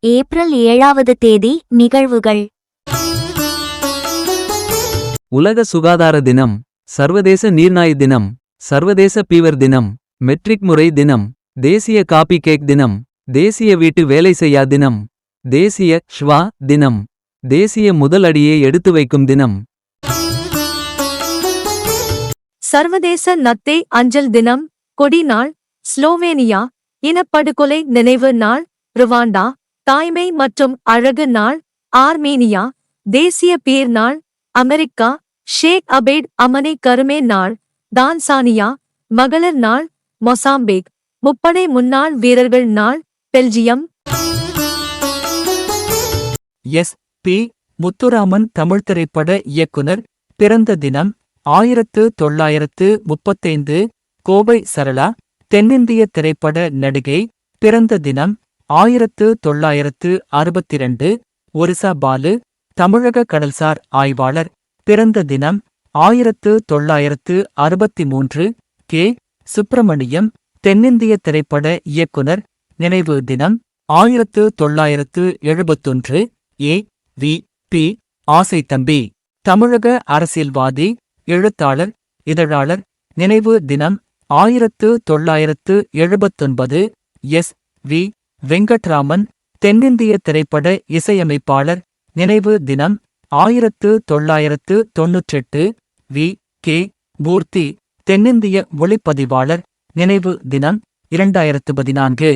April 7வது தேதி நிகழ்வுகள். உலக சுகாதார தினம், சர்வதேச நீர்நாய் தினம், சர்வதேச பீவர் தினம், மெட்ரிக் முறை தினம், தேசிய காபி கேக் தினம், தேசிய வீட்டு வேலை செய்யா தினம், தேசிய ஷ்வா தினம், தேசிய முதல் அடியை எடுத்து வைக்கும் தினம். சர்வதேச நத்தை அஞ்சல் தினம், கொடி நாள், ஸ்லோவேனியா இனப்படுகொலை நினைவு நாள், ருவாண்டா தாய்மை மற்றும் அழகு நாள், ஆர்மீனியா தேசிய பீர் நாள், அமெரிக்கா ஷேக் அபேட் அமனி கருமே நாள், தான்சானியா மகளிர் நாள், மொசாம்பிக் முப்படை முன்னாள் வீரர்கள் நாள், Belgium S. P. Muthuraman Tamil திரைப்பட இயக்குனர் பிறந்த தினம் 1935. கோவை சரளா தென்னிந்திய திரைப்பட நடிகை பிறந்த தினம் 1962. ஒரிசா பாலு தமிழக கடல்சார் ஆய்வாளர் பிறந்த தினம் 1963. கே. சுப்பிரமணியம் தென்னிந்திய திரைப்பட இயக்குனர் நினைவு தினம் 1971. ஏ. வி. பி. ஆசைத்தம்பி தமிழக அரசியல்வாதி, எழுத்தாளர், இதழாளர் நினைவு தினம் 1979. எஸ். வி. வெங்கட்ராமன் தென்னிந்திய திரைப்பட இசையமைப்பாளர் நினைவு தினம் 1998. வி. கே. மூர்த்தி தென்னிந்திய ஒளிப்பதிவாளர் நினைவு தினம் 2014.